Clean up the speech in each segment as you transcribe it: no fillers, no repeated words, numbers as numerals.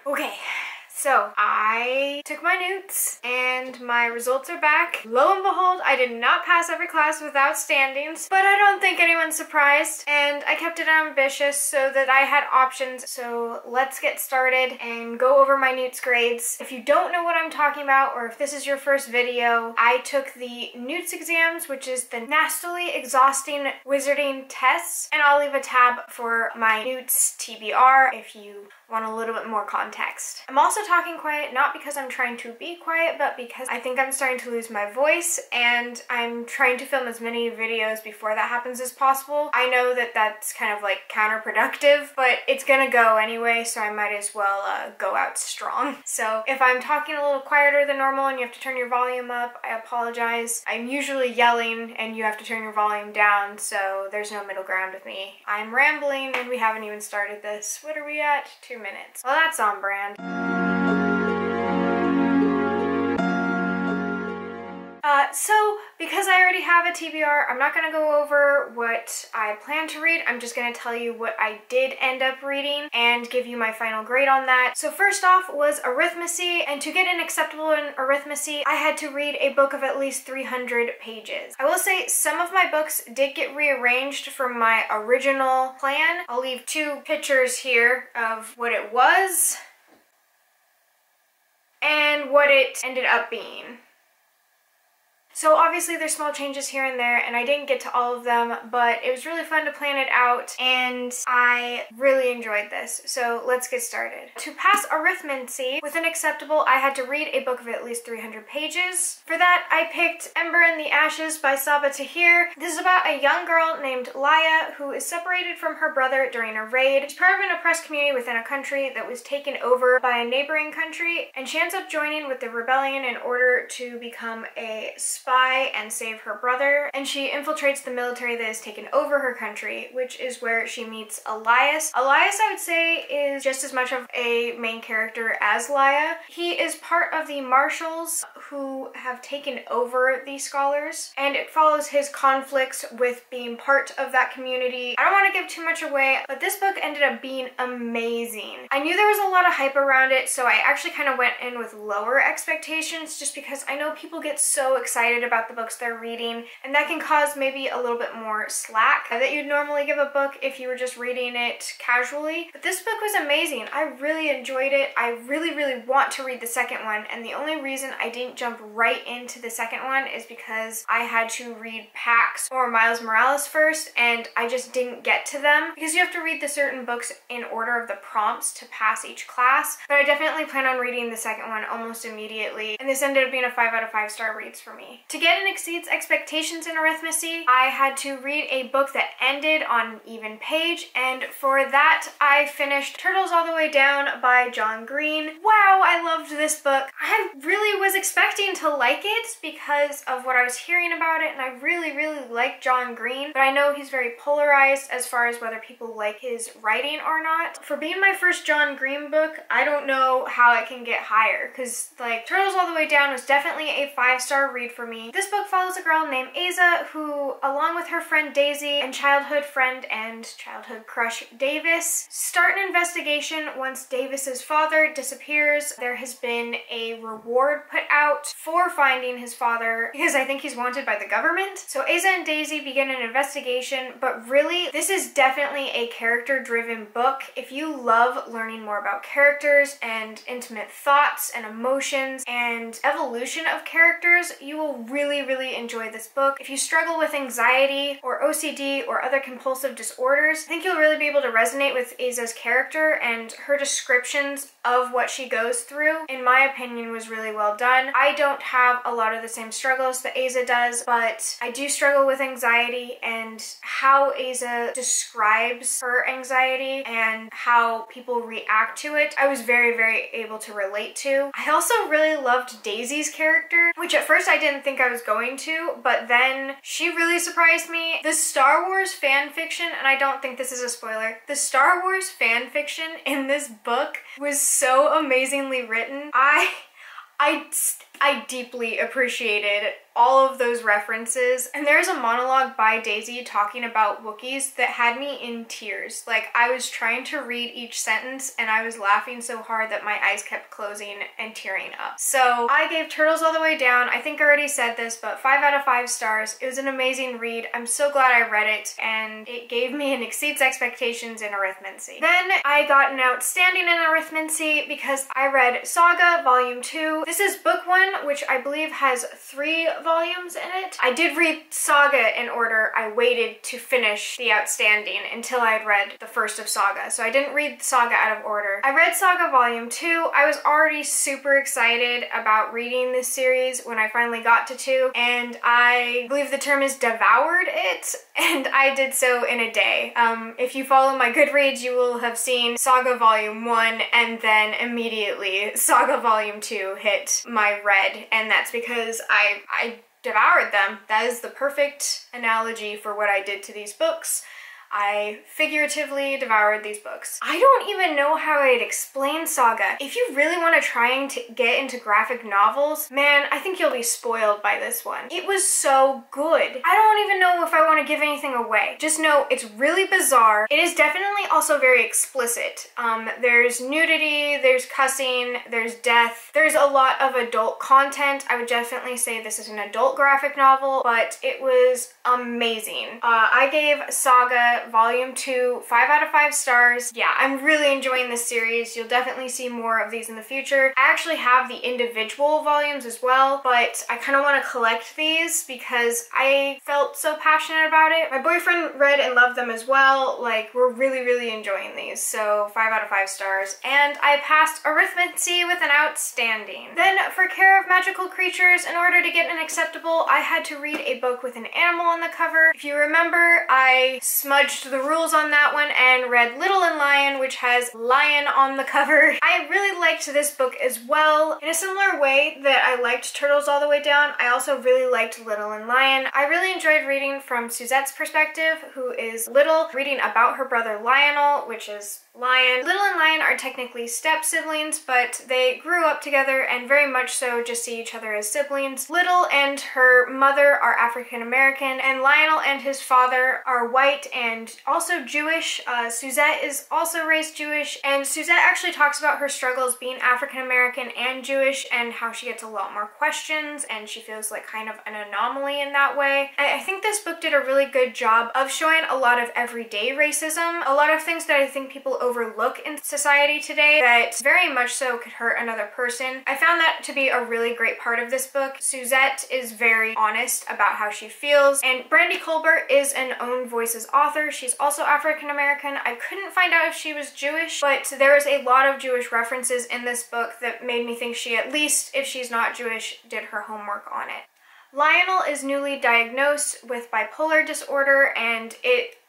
Okay, so I took my NEWTs and my results are back. Lo and behold, I did not pass every class without standings, but I don't think anyone's surprised, and I kept it ambitious so that I had options. So let's get started and go over my NEWTs grades. If you don't know what I'm talking about, or if this is your first video, I took the NEWTs exams, which is the nastily exhausting wizarding tests, and I'll leave a tab for my NEWTs TBR if you want a little bit more context. I'm also talking quiet, not because I'm trying to be quiet, but because I think I'm starting to lose my voice, and I'm trying to film as many videos before that happens as possible. I know that that's kind of like counterproductive, but it's gonna go anyway, so I might as well go out strong. So if I'm talking a little quieter than normal and you have to turn your volume up, I apologize. I'm usually yelling and you have to turn your volume down, so there's no middle ground with me. I'm rambling and we haven't even started this. What are we at? 2 minutes. Well, that's on brand. So because I already have a TBR, I'm not going to go over what I plan to read. I'm just going to tell you what I did end up reading and give you my final grade on that. So first off was arithmecy, and to get an acceptable in arithmecy, I had to read a book of at least 300 pages. I will say some of my books did get rearranged from my original plan. I'll leave 2 pictures here of what it was and what it ended up being. So obviously there's small changes here and there, and I didn't get to all of them, but it was really fun to plan it out, and I really enjoyed this. So let's get started. To pass arithmecy with an acceptable, I had to read a book of at least 300 pages. For that, I picked Ember in the Ashes by Saga. This is about a young girl named Laia who is separated from her brother during a raid. She's part of an oppressed community within a country that was taken over by a neighboring country, and she ends up joining with the rebellion in order to become a spy and save her brother, and she infiltrates the military that has taken over her country, which is where she meets Elias. Elias, I would say, is just as much of a main character as Laia. He is part of the marshals who have taken over the scholars, and it follows his conflicts with being part of that community. I don't want to give too much away, but this book ended up being amazing. I knew there was a lot of hype around it, so I actually kind of went in with lower expectations just because I know people get so excited about the books they're reading, and that can cause maybe a little bit more slack that you'd normally give a book if you were just reading it casually. But this book was amazing. I really enjoyed it. I really want to read the second one, and the only reason I didn't jump right into the second one is because I had to read Pax or Miles Morales first, and I just didn't get to them because you have to read the certain books in order of the prompts to pass each class. But I definitely plan on reading the second one almost immediately, and this ended up being a 5 out of 5 star reads for me. To get and exceeds expectations in arithmecy, I had to read a book that ended on an even page, and for that I finished Turtles All the Way Down by John Green. Wow, I loved this book. I really was expecting to like it because of what I was hearing about it, and I really like John Green, but I know he's very polarized as far as whether people like his writing or not. For being my first John Green book, I don't know how it can get higher, because like Turtles All the Way Down was definitely a 5-star read for me. This book follows a girl named Asa who, along with her friend Daisy and childhood friend and childhood crush Davis, start an investigation once Davis's father disappears. There has been a reward put out for finding his father because I think he's wanted by the government. So Asa and Daisy begin an investigation, but really this is definitely a character-driven book. If you love learning more about characters and intimate thoughts and emotions and evolution of characters, you will really enjoy this book. If you struggle with anxiety or OCD or other compulsive disorders, I think you'll really be able to resonate with Asa's character, and her descriptions of what she goes through, in my opinion, was really well done. I don't have a lot of the same struggles that Asa does, but I do struggle with anxiety, and how Asa describes her anxiety and how people react to it, I was very able to relate to. I also really loved Daisy's character, which at first I didn't think I was going to, but then she really surprised me. The Star Wars fan fiction, and I don't think this is a spoiler, the Star Wars fan fiction in this book was so amazingly written. I deeply appreciated all of those references, and there's a monologue by Daisy talking about Wookiees that had me in tears. Like, I was trying to read each sentence and I was laughing so hard that my eyes kept closing and tearing up. So I gave Turtles All the Way Down, I think I already said this, but 5 out of 5 stars. It was an amazing read. I'm so glad I read it, and it gave me an exceeds expectations in arithmancy. Then I got an outstanding in arithmancy because I read Saga Volume 2. This is book 1, which I believe has 3 volumes in it. I did read Saga in order. I waited to finish the outstanding until I had read the first of Saga, so I didn't read Saga out of order. I read Saga Volume 2. I was already super excited about reading this series when I finally got to 2, and I believe the term is devoured it, and I did so in a day. If you follow my Goodreads, you will have seen Saga Volume 1, and then immediately Saga Volume 2 hit my read, and that's because I devoured them. That is the perfect analogy for what I did to these books. I figuratively devoured these books. I don't even know how I'd explain Saga. If you really want to try and get into graphic novels, man, I think you'll be spoiled by this one. It was so good. I don't even know if I want to give anything away. Just know it's really bizarre. It is definitely also very explicit. There's nudity, there's cussing, there's death. There's a lot of adult content. I would definitely say this is an adult graphic novel, but it was amazing. I gave Saga Volume 2 5 out of 5 stars. Yeah, I'm really enjoying this series. You'll definitely see more of these in the future. I actually have the individual volumes as well, but I kind of want to collect these because I felt so passionate about it. My boyfriend read and loved them as well. Like, we're really enjoying these, so 5 out of 5 stars. And I passed arithmancy with an outstanding. Then for Care of Magical Creatures, in order to get an acceptable, I had to read a book with an animal on the cover. If you remember, I smudged the rules on that one and read Little and Lion, which has lion on the cover. I really liked this book as well. In a similar way that I liked Turtles All the Way Down, I also really liked Little and Lion. I really enjoyed reading from Suzette's perspective, who is Little, reading about her brother Lionel, which is Lion. Little and Lion are technically step-siblings, but they grew up together and very much so just see each other as siblings. Little and her mother are African-American, and Lionel and his father are white and also Jewish. Suzette is also raised Jewish, and Suzette actually talks about her struggles being African-American and Jewish and how she gets a lot more questions and she feels like kind of an anomaly in that way. I think this book did a really good job of showing a lot of everyday racism, a lot of things that I think people overlook in society today that very much so could hurt another person. I found that to be a really great part of this book. Suzette is very honest about how she feels, and Brandy Colbert is an Own Voices author. She's also African-American. I couldn't find out if she was Jewish, but there is a lot of Jewish references in this book that made me think she, at least if she's not Jewish, did her homework on it. Lionel is newly diagnosed with bipolar disorder, and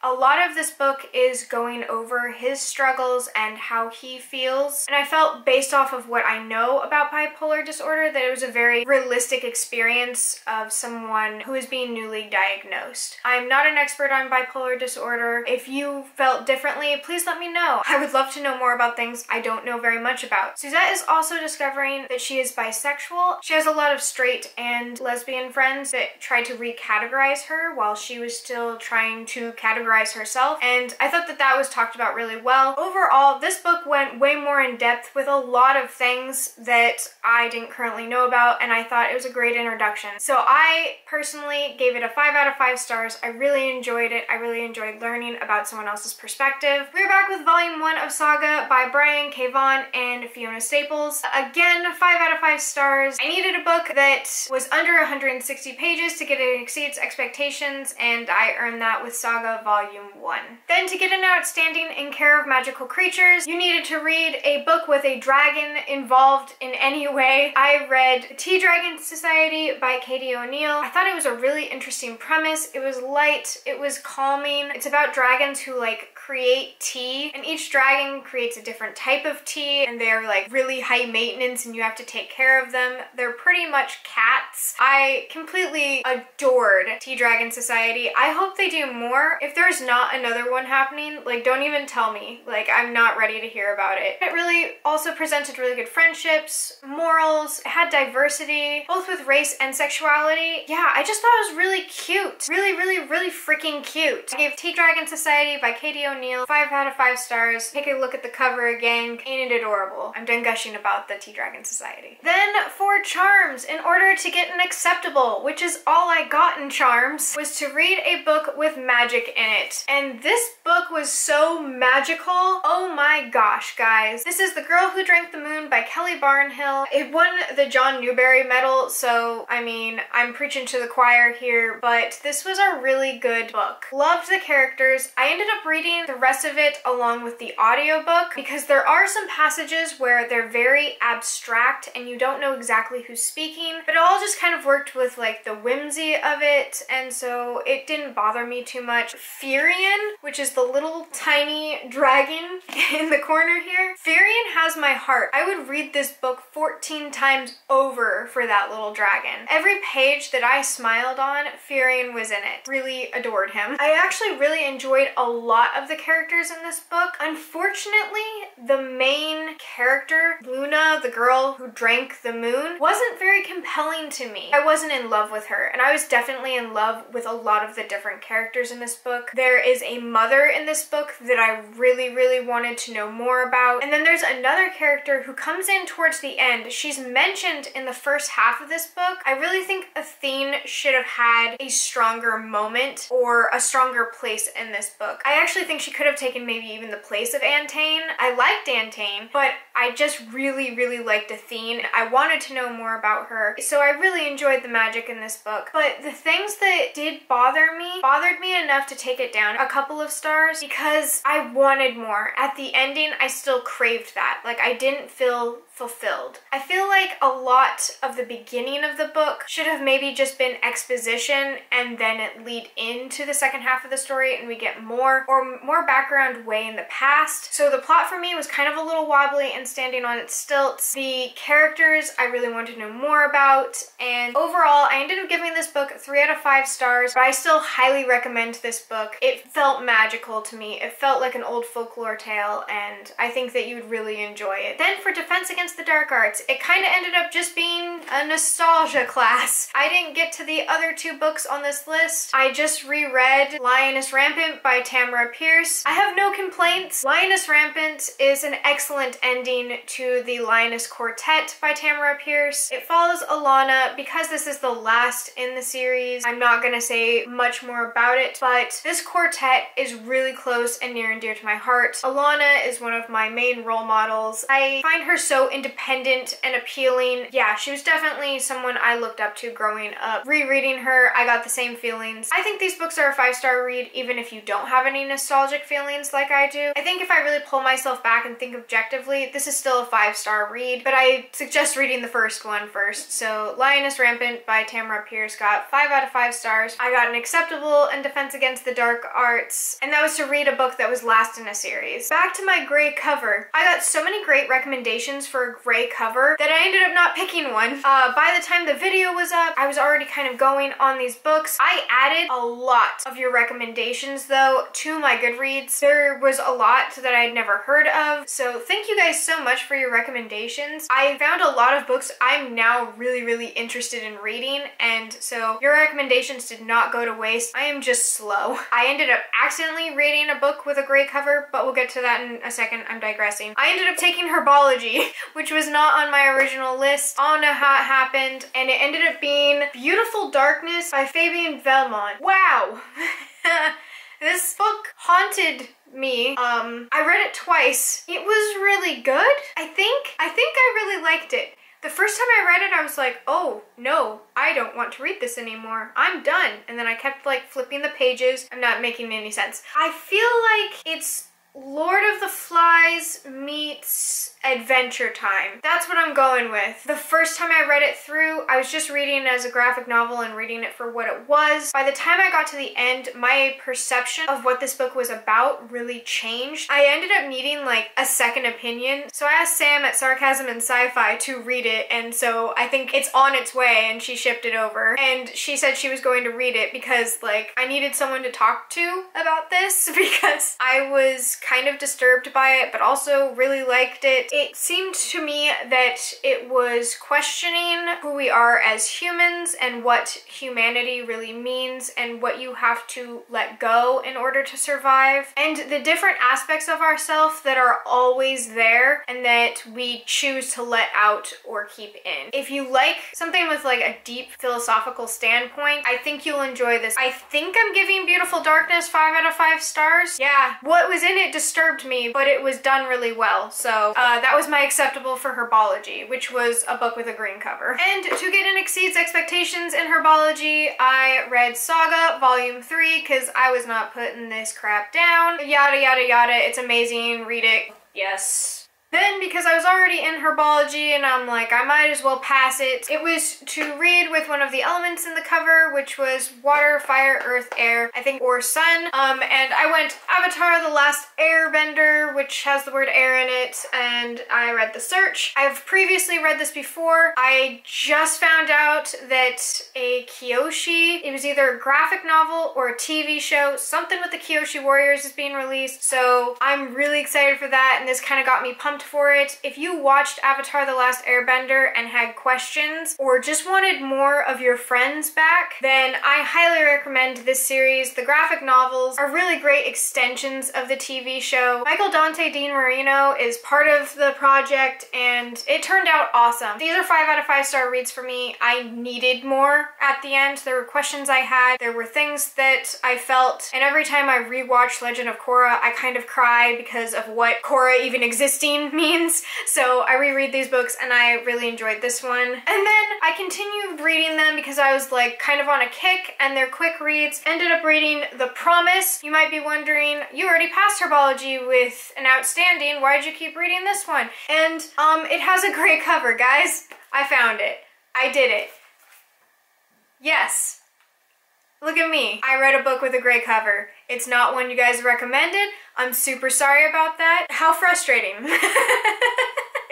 a lot of this book is going over his struggles and how he feels. And I felt, based off of what I know about bipolar disorder, that it was a very realistic experience of someone who is being newly diagnosed. I'm not an expert on bipolar disorder. If you felt differently, please let me know. I would love to know more about things I don't know very much about. Suzette is also discovering that she is bisexual. She has a lot of straight and lesbian friends that tried to recategorize her while she was still trying to categorize herself, and I thought that that was talked about really well. Overall, this book went way more in depth with a lot of things that I didn't currently know about, and I thought it was a great introduction. So I personally gave it a 5 out of 5 stars. I really enjoyed it. I really enjoyed learning about someone else's perspective. We're back with Volume 1 of Saga by Brian K. Vaughan and Fiona Staples. Again, 5 out of 5 stars. I needed a book that was under 160 pages to get it exceeds expectations, and I earned that with Saga Volume 1. Then, to get an outstanding in Care of Magical Creatures, you needed to read a book with a dragon involved in any way. I read Tea Dragon Society by Katie O'Neill. I thought it was a really interesting premise. It was light, it was calming. It's about dragons who like create tea, and each dragon creates a different type of tea, and they're like really high maintenance and you have to take care of them. They're pretty much cats. I completely adored Tea Dragon Society. I hope they do more. If there's not another one happening, like, don't even tell me. Like, I'm not ready to hear about it. It really also presented really good friendships, morals, it had diversity, both with race and sexuality. Yeah, I just thought it was really cute. Really freaking cute. I gave Tea Dragon Society by Katie O'Neill 5 out of 5 stars. Take a look at the cover again. Ain't it adorable? I'm done gushing about the Tea Dragon Society. Then for charms, in order to get an acceptable, which is all I got in charms, was to read a book with magic in it. And this book was so magical. Oh my gosh, guys. This is The Girl Who Drank the Moon by Kelly Barnhill. It won the John Newbery Medal, so I mean, I'm preaching to the choir here, but this was a really good book. Loved the characters. I ended up reading the rest of it along with the audiobook because there are some passages where they're very abstract and you don't know exactly who's speaking, but it all just kind of worked with like the whimsy of it, and so it didn't bother me too much. Firion, which is the little tiny dragon in the corner here, Firion has my heart. I would read this book 14 times over for that little dragon. Every page that I smiled on, Firion was in it. Really adored him. I actually really enjoyed a lot of the characters in this book. Unfortunately, the main character, Luna, the girl who drank the moon, wasn't very compelling to me. I wasn't in love with her, and I was definitely in love with a lot of the different characters in this book. There is a mother in this book that I really wanted to know more about, and then there's another character who comes in towards the end. She's mentioned in the first half of this book. I really think Athene should have had a stronger moment or a stronger place in this book. I actually think she could have taken maybe even the place of Antaine. I liked Antaine, but I just really liked Athene. I wanted to know more about her, so I really enjoyed the magic in this book. But the things that did bothered me enough to take it down a couple of stars because I wanted more. At the ending, I still craved that. Like, I didn't feel fulfilled. I feel like a lot of the beginning of the book should have maybe just been exposition and then it lead into the second half of the story and we get more background way in the past. So the plot for me was kind of a little wobbly and standing on its stilts. The characters I really wanted to know more about, and overall I ended up giving this book 3 out of 5 stars, but I still highly recommend this book. It felt magical to me. It felt like an old folklore tale, and I think that you would really enjoy it. Then for Defense Against the Dark Arts, it kind of ended up just being a nostalgia class. I didn't get to the other 2 books on this list. I just reread Lioness Rampant by Tamara Pierce. I have no complaints. Lioness Rampant is an excellent ending to the Lioness Quartet by Tamara Pierce. It follows Alana. Because this is the last in the series, I'm not gonna say much more about it, but this quartet is really close and near and dear to my heart. Alana is one of my main role models. I find her so independent and appealing. Yeah, she was definitely someone I looked up to growing up. Rereading her, I got the same feelings. I think these books are a 5-star read even if you don't have any nostalgic feelings like I do. I think if I really pull myself back and think objectively, this is still a 5-star read, but I suggest reading the first one first. So Lioness Rampant by Tamara Pierce got 5 out of 5 stars. I got an acceptable in Defense Against the Dark Arts, and that was to read a book that was last in a series. Back to my gray cover. I got so many great recommendations for a gray cover that I ended up not picking one. By the time the video was up, I was already kind of going on these books. I added a lot of your recommendations though to my Goodreads. There was a lot that I'd never heard of, so thank you guys so much for your recommendations. I found a lot of books I'm now really interested in reading, and so your recommendations did not go to waste. I am just slow. I ended up accidentally reading a book with a gray cover, but we'll get to that in a second. I'm digressing. I ended up taking Herbology, which was not on my original list. I don't know how it happened, and it ended up being Beautiful Darkness by Fabian Velmont. Wow! This book haunted me. I read it twice. It was really good. I think I really liked it. The first time I read it, I was like, oh no, I don't want to read this anymore. I'm done. And then I kept like flipping the pages. I'm not making any sense. I feel like it's Lord of the Flies meets adventure time. That's what I'm going with. The first time I read it through, I was just reading it as a graphic novel and reading it for what it was. By the time I got to the end, my perception of what this book was about really changed. I ended up needing like a second opinion. So I asked Sam at Sarcasm and Sci-Fi to read it, and so I think it's on its way, and she shipped it over. And she said she was going to read it because like I needed someone to talk to about this because I was kind of disturbed by it, but also really liked it. It seemed to me that it was questioning who we are as humans and what humanity really means and what you have to let go in order to survive, and the different aspects of ourselves that are always there and that we choose to let out or keep in. If you like something with like a deep philosophical standpoint, I think you'll enjoy this. I think I'm giving Beautiful Darkness 5 out of 5 stars. Yeah, what was in it disturbed me, but it was done really well. So that was my acceptable for Herbology, which was a book with a green cover. And to get and exceeds expectations in Herbology, I read Saga Volume 3 because I was not putting this crap down. Yada yada yada, it's amazing, read it. Yes. Then, because I was already in Herbology and I'm like, I might as well pass it, it was to read with one of the elements in the cover, which was water, fire, earth, air, I think, or sun. And I went Avatar: The Last Airbender, which has the word air in it, and I read The Search. I've previously read this before. I just found out that a Kyoshi, it was either a graphic novel or a TV show, something with the Kyoshi Warriors is being released, so I'm really excited for that, and this kind of got me pumped for it. If you watched Avatar: The Last Airbender and had questions or just wanted more of your friends back, then I highly recommend this series. The graphic novels are really great extensions of the TV show. Michael Dante Dean Marino is part of the project and it turned out awesome. These are 5 out of 5 star reads for me. I needed more at the end. There were questions I had, there were things that I felt, and every time I rewatched Legend of Korra, I kind of cry because of what Korra even existing means. So I reread these books and I really enjoyed this one. And then I continued reading them because I was like kind of on a kick and they're quick reads. Ended up reading The Promise. You might be wondering, you already passed Herbology with an outstanding, why'd you keep reading this one? And it has a great cover, guys. I found it. I did it. Yes. Look at me. I read a book with a great cover. It's not one you guys recommended. I'm super sorry about that. How frustrating.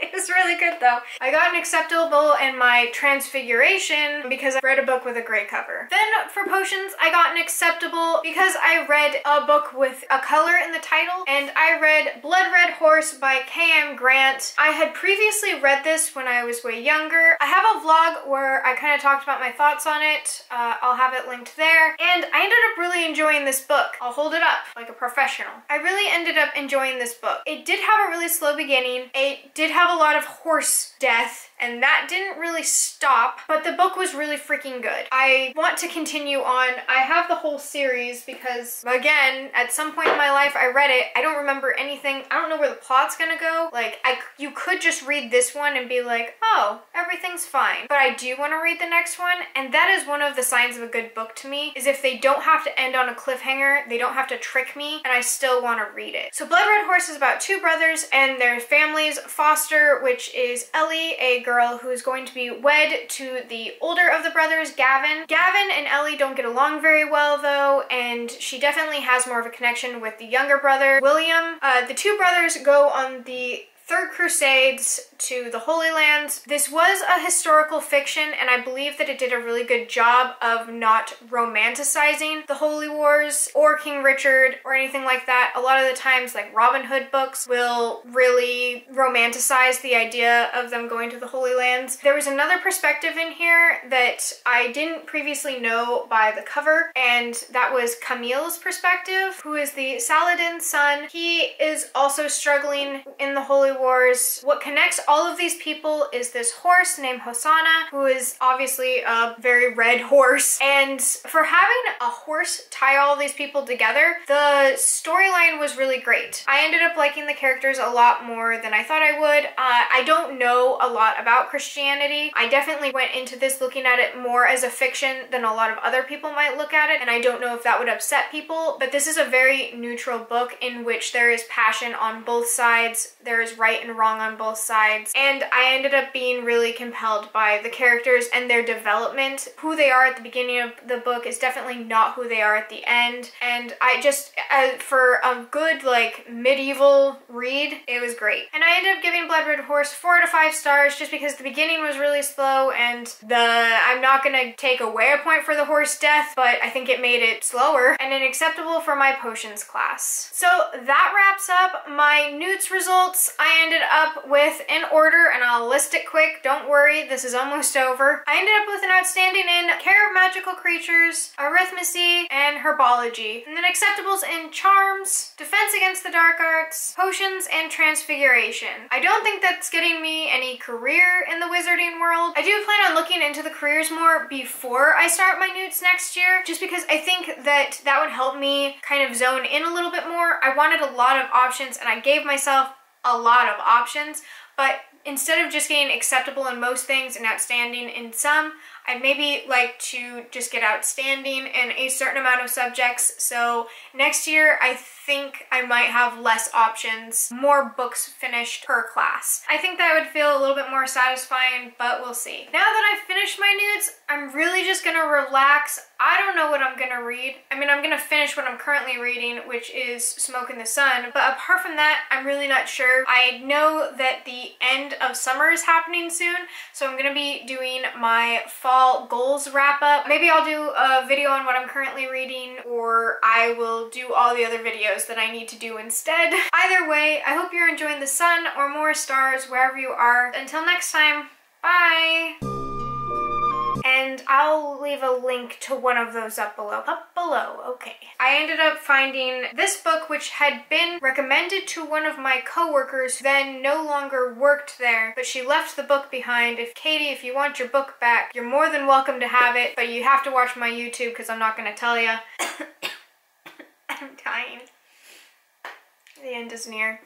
It was really good though. I got an acceptable in my Transfiguration because I read a book with a great cover. Then for potions, I got an acceptable because I read a book with a color in the title, and I read Blood Red Horse by K.M. Grant. I had previously read this when I was way younger. I have a vlog where I kind of talked about my thoughts on it. I'll have it linked there. And I ended up really enjoying this book. I'll hold it up like a professional. I really ended up enjoying this book. It did have a really slow beginning. It did have a lot of horse death, and that didn't really stop, but the book was really freaking good. I want to continue on. I have the whole series because, again, at some point in my life I read it. I don't remember anything. I don't know where the plot's gonna go. Like, you could just read this one and be like, oh, everything's fine. But I do want to read the next one, and that is one of the signs of a good book to me, is if they don't have to end on a cliffhanger, they don't have to trick me, and I still want to read it. So Blood Red Horse is about 2 brothers and their families. Foster, which is Ellie, a girl who is going to be wed to the older of the brothers, Gavin. Gavin and Ellie don't get along very well though, and she definitely has more of a connection with the younger brother, William. The 2 brothers go on the Third Crusades to the Holy Lands. This was a historical fiction, and I believe that it did a really good job of not romanticizing the Holy Wars or King Richard or anything like that. A lot of the times, like Robin Hood books will really romanticize the idea of them going to the Holy Lands. There was another perspective in here that I didn't previously know by the cover, and that was Camille's perspective, who is the Saladin's son. He is also struggling in the Holy Wars. What connects all of these people is this horse named Hosanna, who is obviously a very red horse. And for having a horse tie all these people together, the storyline was really great. I ended up liking the characters a lot more than I thought I would. I don't know a lot about Christianity. I definitely went into this looking at it more as a fiction than a lot of other people might look at it, and I don't know if that would upset people, but this is a very neutral book in which there is passion on both sides. There is right and wrong on both sides. And I ended up being really compelled by the characters and their development. Who they are at the beginning of the book is definitely not who they are at the end. And I just, for a good like medieval read, it was great. And I ended up giving Blood Red Horse 4 out of 5 stars just because the beginning was really slow, and I'm not gonna take away a point for the horse death, but I think it made it slower, and an acceptable for my potions class. So that wraps up my NEWTs results. I ended up with, in order, and I'll list it quick, don't worry, this is almost over. I ended up with an outstanding in Care of Magical Creatures, Arithmancy, and Herbology. And then acceptables in Charms, Defense Against the Dark Arts, Potions, and Transfiguration. I don't think that's getting me any career in the wizarding world. I do plan on looking into the careers more before I start my NEWTs next year, just because I think that that would help me kind of zone in a little bit more. I wanted a lot of options, and I gave myself a lot of options, but instead of just getting acceptable in most things and outstanding in some, I'd maybe like to just get outstanding in a certain amount of subjects. So next year, I think I might have less options, more books finished per class. I think that would feel a little bit more satisfying, but we'll see. Now that I've finished my NEWTs, I'm really just gonna relax. I don't know what I'm gonna read. I mean, I'm gonna finish what I'm currently reading, which is Smoke in the Sun, but apart from that, I'm really not sure. I know that the end of summer is happening soon, so I'm gonna be doing my fall goals wrap up. Maybe I'll do a video on what I'm currently reading, or I will do all the other videos that I need to do instead. Either way, I hope you're enjoying the sun or more stars wherever you are. Until next time, bye! And I'll leave a link to one of those up below. Up below, okay. I ended up finding this book, which had been recommended to one of my coworkers who then no longer worked there, but she left the book behind. Katie, if you want your book back, you're more than welcome to have it, but you have to watch my YouTube because I'm not gonna tell ya. I'm dying. The end is near.